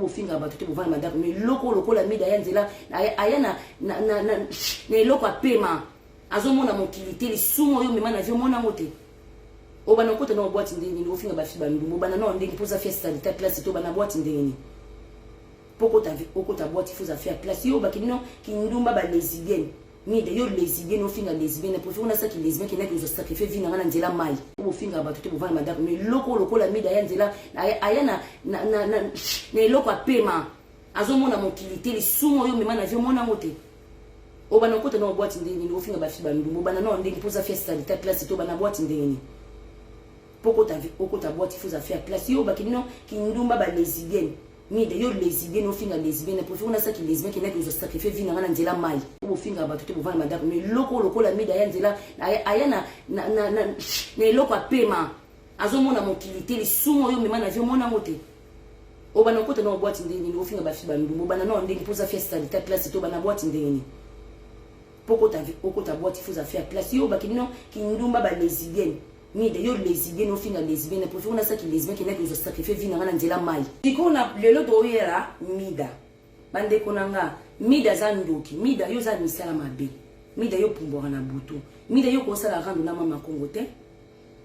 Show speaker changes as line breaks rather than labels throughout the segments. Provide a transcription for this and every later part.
ofinga bato te bovana madame mais loko la mida yanzela aya na loko apema azomona mokilité les sumo yo mema na vie mona ngote obana kota na boîte ndeni ofinga ba fiba ndumbo bana na ndeni poza fiesta ta place to bana boîte ndeni poko ta okota boîte faut faire place yo bakino kindumba ba lesbienne mida yo lesbienne ofinga lesbienne pour faire ça qui lesbienne qui n'a que sacrifier vie na nzela mai ofinga bato te bovana madame mais loko la mida yanzela aya na loko apema azomona mokilité les sumo yo mema na vie mona ngote obana kota na boîte ndeni ofinga ba fiba ndumbo bana na ndeni poza fiesta ta place to bana boîte ndeni poko ta boîte faut faire place yo bakino kindumba ba lesbienne mida yo lesbienne ofinga lesbienne pour faire ça qui lesbienne qui n'a que sacrifier vie na nzela mai ofinga bato te bovana madame mais loko la mida yanzela aya na loko apema azomona mokilité les sumo yo mema na vie mona ngote obana kota na boîte ndeni ofinga ba fiba ndumbo bana na ndeni poza fiesta ta place to bana boîte ndeni poko ta boîte faut faire place yo bakino kindumba ba lesbienne mida yo lesbienne ofinga lesbienne pour faire ça qui lesbienne qui n'a que sacrifier vie na nzela mai tikona lelo doyera mida bande konanga mida zandoki mida yo za misala mabe mida yo pumbora na butu mida yo kosala rando na mama Kongo te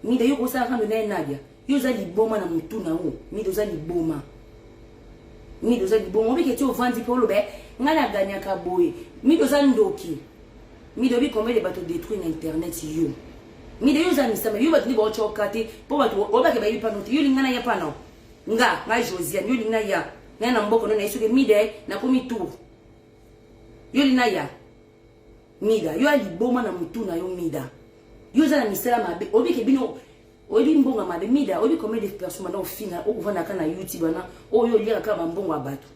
mida yo kosala rando na Nadia yo za liboma na mutu na o mida za liboma obike ti ovandi pe olobe ngana ganya ka boye mida za ndoki mida bi combien de bateaux détruits na internet yo mida yo za misala yo batni bo chokate po batu obake ba yipa note yo lingana ya pano nga Josiane yo lingana ya na mboko na isuke mida na komi tour yo lina ya mida yo aliboma na mutu na yo mida yo za na misala mabe obike bino obi mbonga mabe mida obi combien de personnes na ofina okuvana kana YouTube na oyo liaka kama mbongo abatu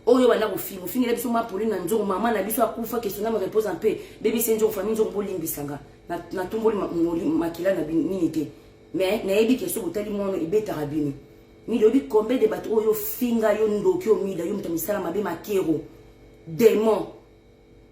oyo bana ko film fingira biso mapoli na nzongo mama na biso akufa question na me repose un peu bébé senjo famille nzongo bolimbisanga na tumboli makila na nini te mais na ebi question botali mono ebeta rabini mida obi combien de bato oyo finga yo ndoki o mida yo mutamisala mabe makero démon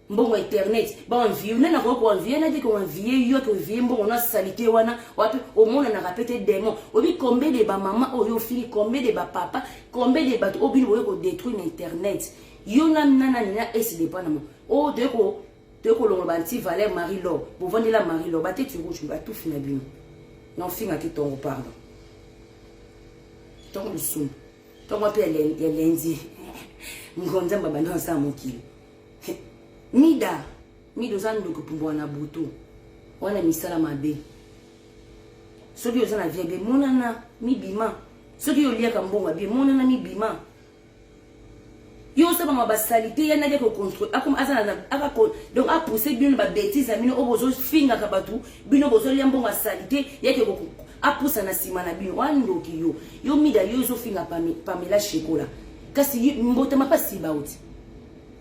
mbongo internet ba envie nana ko envie na diko envie yo ko vie mbongo na salité wana wapi omona na rapete démon obi combien de ba mama oyo fili combien de ba papa combien de bato obi boyo ko détruire na internet yo na nana na esi de panama o de ko longo ba anti Valère Marie-Laure bo vandela Marie-Laure ba te tu rouge ba tout fina bino non finga ti tongo pardon tongo sum tongo pe lendi ngonza baba ndo sa mokili mida zando kupumbo na butu wana misala mabe soki yo zana vie be monana mibima soki yo liaka mbongo be monana mibima yo saba ma basalite ya nadia ko construire akom azana akako donc a pousser bino ba bêtise amino obozo finga ka batu bino bozo lia mbongo salite yake ko a poussa na sima na bino wando ki yo mida yo zo finga pamela shekola kasi mbote mapasi bauti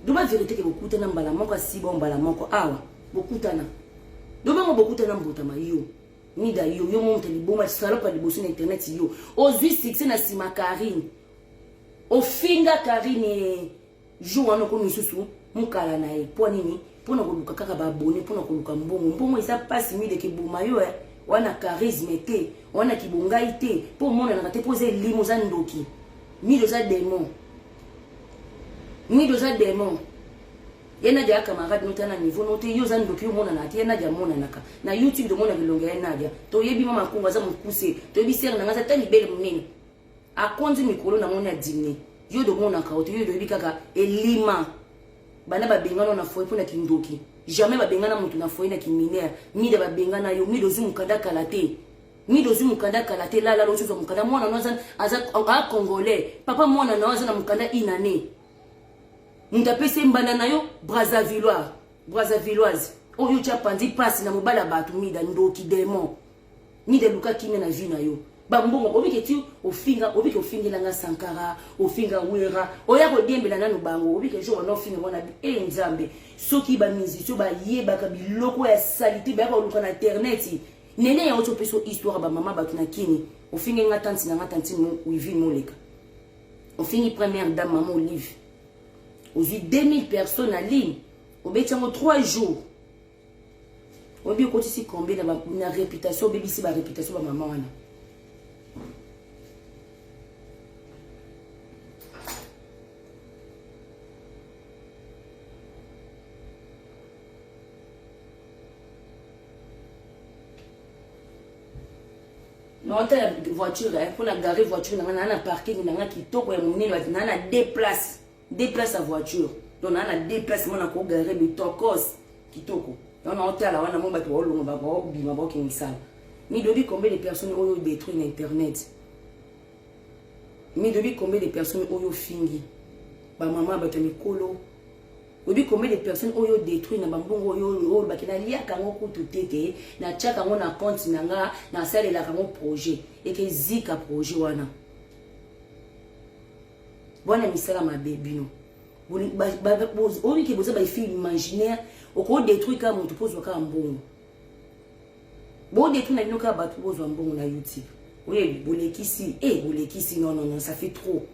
doba vérité que beaucoup na mbala moko siba mbala moko awa bokutana doba mo bokutana mbota ma yo mida yo monte liboma salopa liboso na internet yo ozwi succès na sima Karine ofinga Karine jour ko misusu mukala na e po nini pona koluka kaka ba abonné pona koluka mbongo isa passe mi de ke boma yo wana charisme te wana kibongai te po mona na te poser limo za ndoki mi za démon Mido za démon yena ja camarade notana niveau note yo za ndoki yo mona na te yena ja mona naka na YouTube de mona bilonga yena ja to yebi mama kunga za mukuse to yebi ser na ngaza tani bele munene akonzi mikolo na mona dîner yo do mona ka oto yo do yebi kaka elima bana ba bengana na foi pona kindoki jamais ba bengana mutu na foi na kiminere mida ba bengana yo mido zu mukanda kalate mido zu mukanda kalate la lo zo mukanda mona no aza congolais papa mona no aza na mukanda inane Mutapese mbanda na yo Brazzavilloise oyo cha pandi passe na mobala batu mida ndoki démon mida luka kine na vie na yo ba mbongo obike ti obike ofingela nga Sankara ofinga wera oya ko diembela nanu bango obike jo na ofinga wana nzambe soki ba musicien ba yeba ka biloko ya salite ba ko luka na internet nene ya oto peso histoire ba mama batu na kini ofinga nga tanti mo wivi moleka ofingi première dame maman Olive Aujourd'hui 2000 personnes en ligne. Au bout de 3 jours. On dit que combien de réputation, bébé réputation de maman. Non, tu as une voiture, pour la garer voiture, on a un parking, on a un kitoko, on a deux places. Déplace la voiture. Donc on a déplace, on a garer le tokos, kitoko. On a un tel, on a un bateau, on a un bateau qui est sale. Mais depuis combien de personnes ont détruit Internet? Mais depuis combien de personnes ont fingi? Ba maman ba tami kolo. Depuis combien de personnes ont détruit na bambongo yo ba kina lia kango kutu tete na chaka ngo na compte nanga na sale la kango projet et que zika projet wana. Bona misala ma bébino. Oni ki boza ba film imaginaire o ko détruire ka mutu pose ka mbongo. Bo détruire na binoka ba pose mbongo na YouTube. Oui, bolekisi, bolekisi, non, ça fait trop.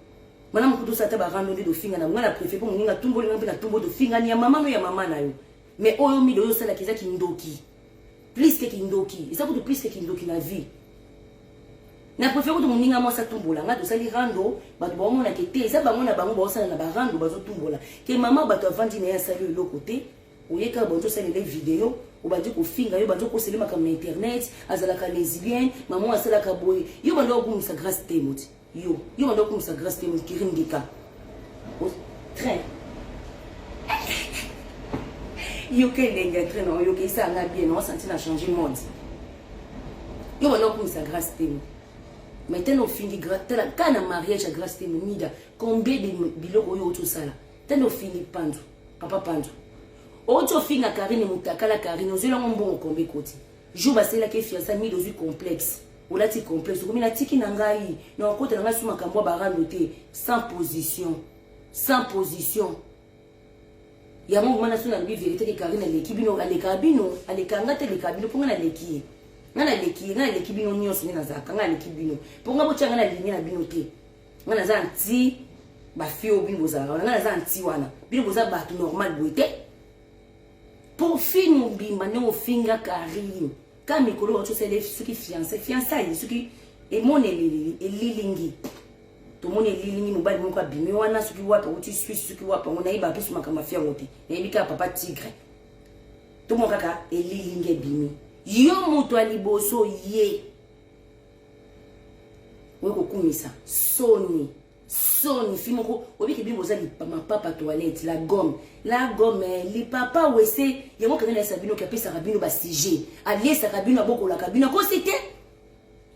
Madame Koutou Sata va rendre de finga na ngana préfet pour moninga tumbo linga na tumbo de finga ni ya mama no ya mama na yo. Mais oyo mi do sala kiza kindoki. Plus que kindoki. Ça coûte plus que kindoki na vie. Na préfet ko moninga mo sa tumbo la ngado sali rando ba do mona kete ça ba mona bango ba sala na ba rando ba zo tumbo la. Ke mama ba to avandi na ya sali lo côté. Oyeka bonzo sali les vidéos. Ou ba ko finga yo ba ko selema comme internet azala ka lesbienne maman asala ka boy yo ba ndo ko sa grâce témote yo ba ndo ko sa grâce témote ki ringika au train yo ke lenga train non yo ke ça na bien non senti na changer monde yo ba ndo ko sa grâce témote maintenant au fingi grâce tela kana mariage à grâce témote mida combien de biloko yo tout ça là teno fini pandu papa pandu Ocho finga Karine mutakala Karine ozela ngombo kombe koti. Jou basela ke fiança mi dozu complexe. Olati complexe comme na tiki na ngai. Na okota na ngasuma kambwa barando te sans position. Sans position. Ya mungu mana suna bi vérité ke Karine leki bino aleka bino aleka ngate leka bino ponga na leki. Ngana leki bino nyonso ni na zaka ngana leki bino. Ponga bocha ngana lingi na bino te. Ngana za anti ba fio bino za. Ngana za anti wana. Bino za batu normal boite. Pour finir bimba ne ofinga Karine quand mikolo oto sele suki fiançailles suki e mone lilingi to mone lilingi mobali moko bimi wana suki wapa uti suki wapa ngona iba pesu makama fia ngote na ibika papa tigre to mon kaka e lilingi bimi yo muto aliboso ye weko kumisa soni fimo ko obiki bimbo za li papa toilette la gomme li papa wese yango kana sabino ki apesa rabino ba sujet aliesa rabino boko la kabino ko cité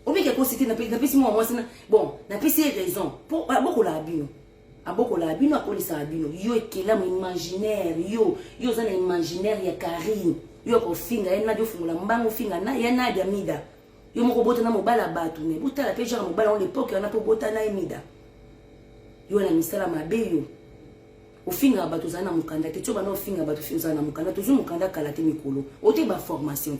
obiki ko cité na pesi mo moi sana bon na pesi raison pour boko la rabino ko lisa rabino yo ekela mo imaginaire yo za na imaginaire ya Karine yo ko finga ena jo fungula mbango finga na ya na dia mida yo moko bota na mobala batu ne bota la peja na mobala on l'époque on a po bota na emida yo na misala mabeyo ofinga bato zana mukanda te tsoba na ofinga bato finza na mukanda tozu mukanda kala te mikolo ote ba formation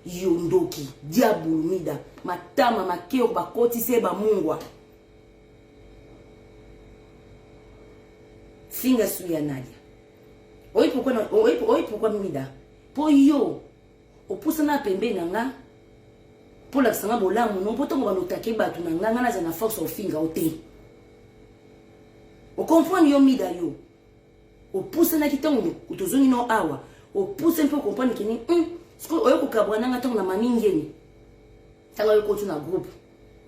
yo ndoki diabulu mida matama makeo ba kotise ba mungwa finga suya nadia oi pourquoi mida po yo opusa na pembe nanga po la sanga bolamu no poto ngo banotake bato nanga na za na force ofinga ote. O comprendre yo mida yo. O pousse na kitongo utozoni no awa. O pousse un peu comprendre que ni sko oyo ko kabwana nga tongo na mami ngeni. Tanga yo ko tuna groupe.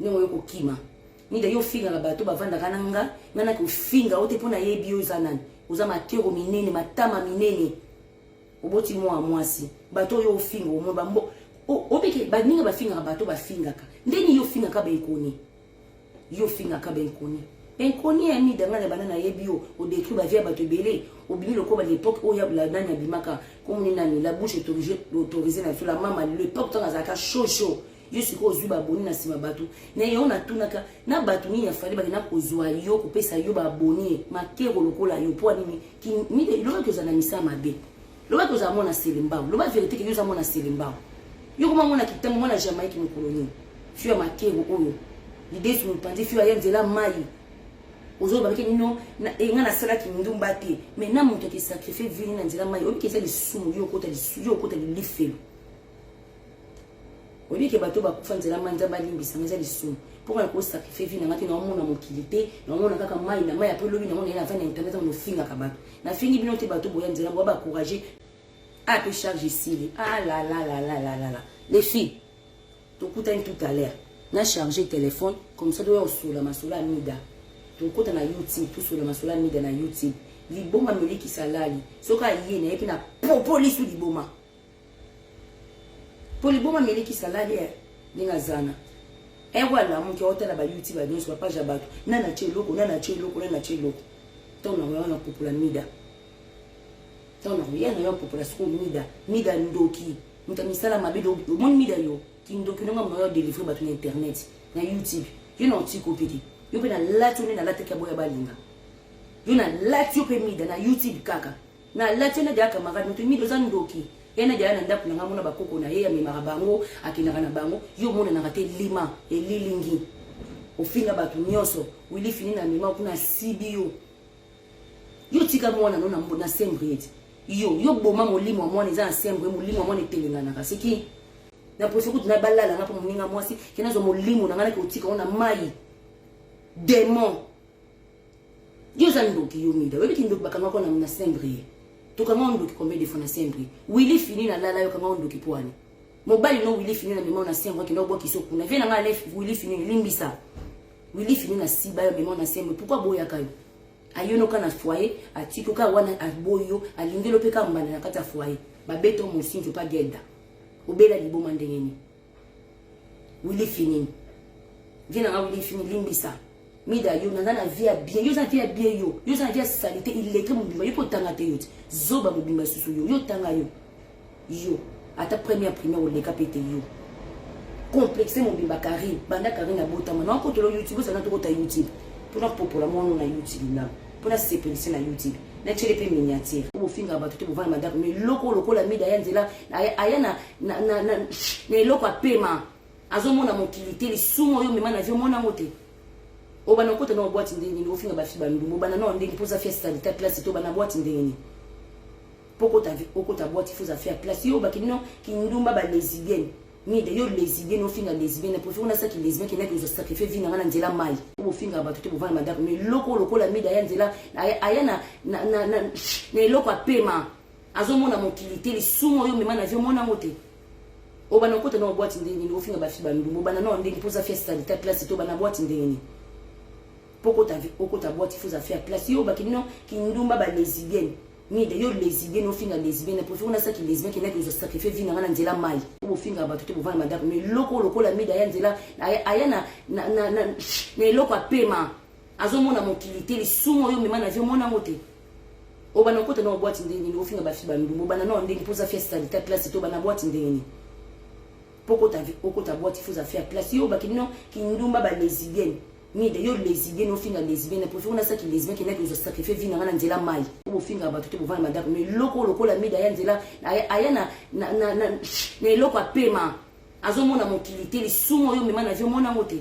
Ni oyo ko kima. Mida yo finga la bato bavanda kananga ngana ko finga ote pona yebi yo zanani. Uza matero minene matama minene. Oboti mo amwasi. Bato yo finga o mo bambo. Obeke baninga bafinga bato bafinga ka. Ndeni yo finga ka ba ikoni. Yo finga ka ba ikoni. Enkoni ya mida ngana banana yebio au détruit ba via bato belé au bimi loko ba l'époque où ya la nani bimaka comme ni nani la bouche autorisée na sur la mama l'époque tant azaka chaud yo siko zui ba boni na sima bato na yo na tunaka na bato ni ya fali ba na kozwa yo ko pesa yo ba boni makero lokola yo po nini ki mi de lo que za na misa mabe lo ba ko za mona selimba lo ba vérité que yo za mona selimba yo ko mona kitango mona Jamaïque mu koloni fio makero oyo l'idée sur le pandi fio ya nzela mai ozo ba ke nino na ngana sala ki ndumba te mais na muto ki sacrifier vie na nzela mai obi ke sali sumu yo kota li lifelo obi ke bato ba kufa nzela mai nzamba limbisa nzela li sumu pour ko sacrifier vie na ngati na mona mokilité na mona kaka mai na mai après lobi na mona na va na internet on finga ka bato na fingi bino te bato boya nzela ba encourager à te charger ici ah la les filles to kuta tout à l'heure na charger téléphone comme ça doit sur la masula mida to kota na YouTube tout sur la masula mida na YouTube liboma meliki salali soka yene et puis na police liboma pour liboma meliki salali ninga zana voilà mon qui hôtel ba YouTube ba donc page abato nana cheloko nana cheloko ton na popula mida ton na population mida ndoki mutamisala mabedo mon mida yo kindoki nga mo délivrer ba internet na YouTube yo na tikopedi yo pe na latone na lateka boya balinga yo na latio pe mida na YouTube kaka na latone de camarade mutu mido za ndoki yana jana ndapu na ngamuna bakoko na yeya mimara bango akinaka na bango yo mona na kate lima elilingi ofinga batu nyonso wili fini na mima kuna sibio yo tika mwana no na sembriete yo boma molimo mwana za sembre molimo mwana telengana kasiki na poso kuti na balala ngapo muninga mwasi kenazo molimo na ngana ke utika ona mai démon yo za ndoki yo mida webi kindoki bakanga kona na sembriete tukanga ndoki combien de fois na sembriete wili fini na lala yo kanga ndoki pwani mobali no wili fini na mima na sembre kino boki sokuna vena ngala wili fini limbisa wili fini na siba yo mima na sembre pourquoi boya kayo ayono kana foyer atiko ka wana aboyo alingelo pe ka mbana na kata foyer babeto musinjo pa geda obela liboma ndengeni wili fini vina nga wili fini limbisa mida yo na via bien yo za via bien yo za via salité ileke mubimba yo tanga te yo zoba mubimba susu yo tanga yo ata première o leka pete yo complexe mubimba kari banda kari na botama na ko tolo YouTube ça na to ta YouTube pour na popola mo na YouTube na pour na sepelisi na YouTube na chele pe miniature o finga ba to bovana madame mais loko la mida yanzela ayana na loko apema azomona mokilité li sumo yo mema na vio mona mote o bana kota na boîte ndeni o finga ba fiba ndumo bana no ndeni poza fiesta de ta place to bana boîte ndeni poko ta vi okota boîte faut faire place yo ba kinno kindumba ba lesbienne ni de yo lesbienne o finga lesbienne pour faire na ça qui lesbienne qui n'a que sacrifier vie na nzela mai o finga ba to bovana madame mais loko la mida yanzela ayana na loko apema azomona mokilité li sumo yo mema na vio mona mote o bana kota na boîte ndeni o finga ba fiba ndumo bana no ndeni poza fiesta de ta place to bana boîte ndeni poko ta okota boîte faut faire place yo ba kinno kindumba ba lesbienne ni de yo lesbienne o finga lesbienne pour faire na ça qui lesbienne qui n'a que sacrifier vie na nzela mai o finga ba to bovana madame mais loko la mida yanzela ayana na loko apema azomona mokilité li sumo yo mema na vio mona mote o bana kota na boîte ndeni o finga ba fiba ndumo bana no ndeni poza fiesta de ta place to bana boîte ndeni poko ta okota boîte faut faire place yo ba kinno kindumba ba lesbienne ni de yo lesbienne o finga lesbienne pour faire na ça qui lesbienne qui n'a que sacrifier vie na nzela mai o finga ba to bovana madame mais loko la mida yanzela ayana na loko apema azomona mokilité li sumo yo mema na vio mona mote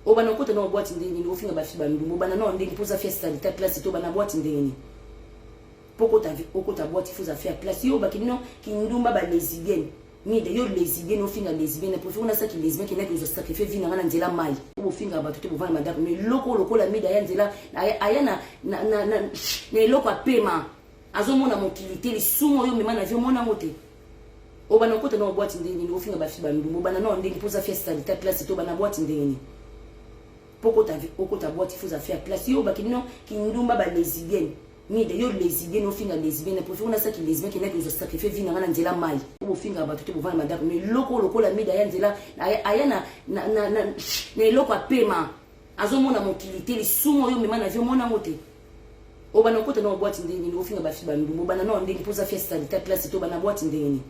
o bana kota na boîte ndeni o finga ba fiba ndumo bana no ndeni poza fiesta de ta place to bana boîte ndeni poko ta okota boîte faut faire place yo ba kinno kindumba ba lesbienne ni de yo lesbienne o finga lesbienne pour faire na ça qui lesbienne qui n'a que sacrifier vie na nzela mai o finga ba to bovana madame mais loko la mida yanzela ayana na loko apema azomona mokilité li sumo yo mema na vio mona mote o bana kota na boîte ndeni o finga ba fiba ndumo bana no ndeni poza fiesta de ta place to bana boîte ndeni poko ta okota boîte faut faire place yo ba kinno kindumba ba lesbienne ni de yo lesbienne o finga lesbienne pour faire na ça qui lesbienne qui n'a que sacrifier vie na nzela mai o finga ba to bovana madame mais loko la mida yanzela ayana na loko apema azomona mokilité li sumo yo mema na vio mona mote o bana kota na boîte ndeni o finga ba fiba ndumo bana no ndeni poza fiesta de ta place to bana boîte ndeni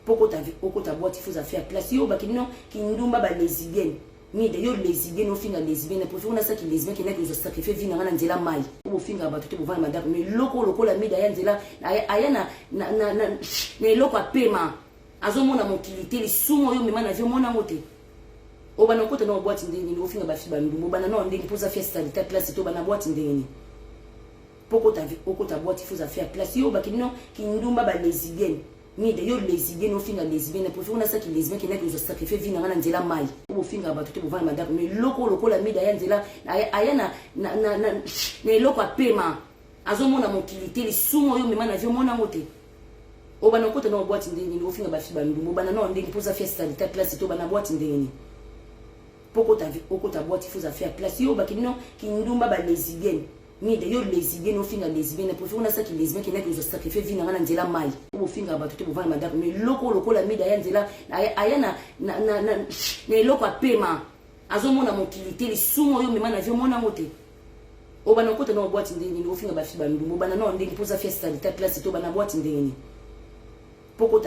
poko ta okota boîte faut faire place yo ba kinno kindumba ba lesbienne ni de yo lesbienne o finga lesbienne pour faire na ça qui lesbienne qui n'a que sacrifier vie na nzela mai o finga ba to bovana madame mais loko la mida yanzela ayana na loko apema azomona mokilité li sumo yo mema na vio mona mote o bana kota na boîte ndeni o finga ba fiba ndumo bana no ndeni poza fiesta de ta place to bana boîte ndeni poko ta okota boîte faut faire place yo ba kinno kindumba ba lesbienne ni de yo lesbienne o finga lesbienne pour faire na ça qui lesbienne qui n'a que sacrifier vie na nzela mai o finga ba to bovana madame mais loko la mida yanzela ayana na loko apema azomona mokilité li sumo yo mema na vio mona mote o bana kota na boîte ndeni o finga ba fiba ndumo bana no ndeni poza fiesta de ta place to bana boîte ndeni Pourquoi ta boîte, il faut faire classe. Yo, bah, qui non, qui nous ba lesbienne. Mais d'ailleurs, lesbienne, au final, lesbienne, pour faire ça qui lesbienne, qui n'a que sacrifié, vient dans la maille. Au final, bah, tout le monde, madame, mais loco, la médaille, là, ayana, na loco à paiement. Azomo na motilité, les sous, yo, mais man, avion, mon amoté. Au bana côté, dans la boîte, au final, bah, fiba, au bana, non, on pose à faire ça, ta classe, c'est au bana boîte, pourquoi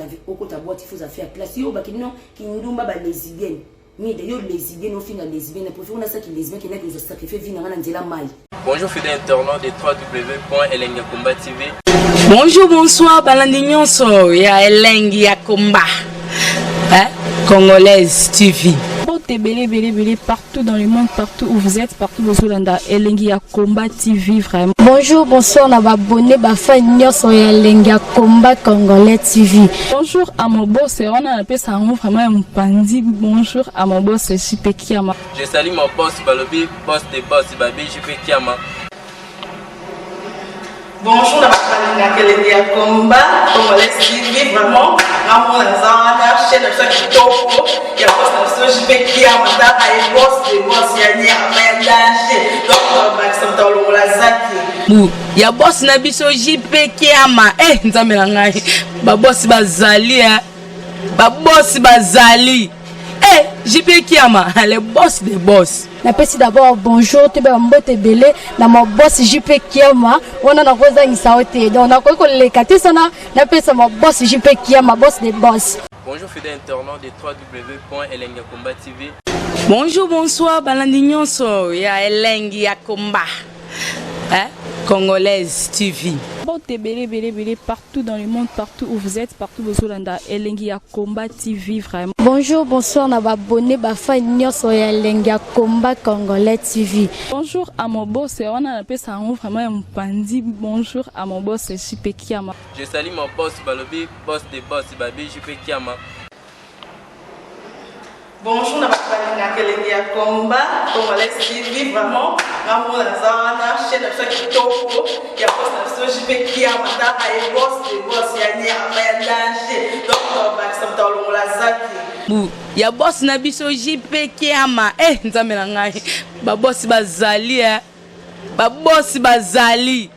ta boîte, il faut faire classe. Yo, bah, qui non, qui nous ba lesbienne. Mais d'ailleurs, lesbienne, au final, lesbienne, pour faire ça qui lesbienne, qui n'a que sacrifié, vient dans la maille.
Bonjour fidèles internautes de www.elengiakomba TV.
Bonjour, bonsoir, Balandignon so, ya Elengi ya Komba, Congolaise TV. Belé, partout dans le monde, partout où vous êtes, partout où vous êtes, Elengi ya Komba TV, vraiment.
Bonjour, bonsoir, on a abonné, fan so ya Elengi ya Komba Congolais TV.
Bonjour à mon boss, on a appelé ça vraiment un pandi. Bonjour à mon boss, JP Kiama.
Je salue mon boss Balobi, boss de boss Babi, JP Kiama.
Bonjour, la Elengi ya Komba Congolais TV, vraiment. Ramon Lazana, chaîne de ça qui topo, il y a boss de JP Kiama, et boss de boss, il y a un danger. Donc, Maxime Talon Lazaki.
Il y a boss na biso JP Kiama. Nzambe na ngai. Ba boss bazali ba boss bazali. JP Kiama, le boss des boss.
Napesi d'abord bonjour, tu peux mbote belé na mon boss JP Kiama. On a na koza ngisaote. Donc na ko le katisana, napesa mon boss JP Kiama, boss des boss.
Bonjour fidèles internautes de www.elengiakomba TV.
Bonjour, bonsoir, Balandignon so, ya Elengi ya Komba, Congolaise TV. Belé, partout dans le monde, partout où vous êtes, partout où vous êtes, Elengi ya Komba TV, vraiment.
Bonjour, bonsoir, on a abonné, fan so ya Elengi ya Komba Congolais TV.
Bonjour à mon boss, on a appelé ça vraiment un pandi. Bonjour à mon boss, JP Kiama.
Je salue mon boss Balobi, boss de boss Babi, JP Kiama.
Bonjour, la Elengi ya Komba Congolais TV, vraiment. Ramon Lazana, chaîne de ça qui topo, il y a boss de JP Kiama, et boss de boss, il y a un danger. Donc, Maxime Talon Lazaki.
Il y a boss na biso JP Kiama. Nzambe na ngai. Ba boss bazali ba boss bazali.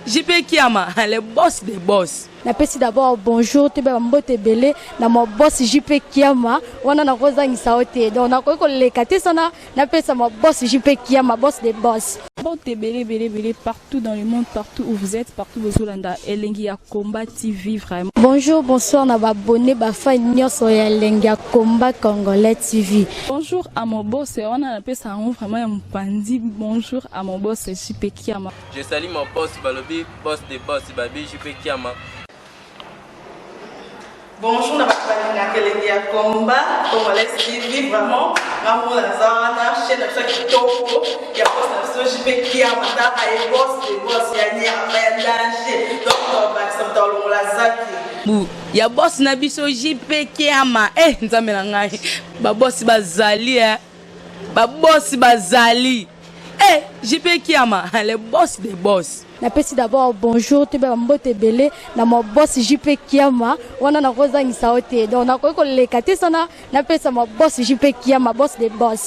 JP Kiama, le boss des boss.
Napesi d'abord bonjour, tu peux mbote belé na mon boss JP Kiama. On a na koza ngisaote. Donc na ko le katisana, napesa mon boss JP Kiama, boss des boss.
Belé, partout dans le monde, partout où vous êtes, partout où vous êtes, Elengi ya Komba TV, vraiment.
Bonjour, bonsoir, on a abonné, fan so ya Elengi ya Komba Congolais TV.
Bonjour à mon boss, on a appelé ça vraiment un pandi. Bonjour à mon boss, JP Kiama.
Je salue mon boss Balobi, boss de boss Babi, JP Kiama.
Bonjour, la Elengi ya Komba Congolais TV, vraiment. Ramon Lazana, chaîne de ça qui topo, il y a boss de JP Kiama, et boss de boss, il y a un danger. Donc, Maxime Talon Lazaki.
Il y a boss na biso JP Kiama. Nzambe na ngai. Ba boss bazali ba boss bazali. JP Kiama, le boss des boss.
Napesi d'abord bonjour, tu peux mbote belé na mon boss JP Kiama. On a na koza ngisaote. Donc na ko le katisana, napesa mon boss JP Kiama, boss des boss.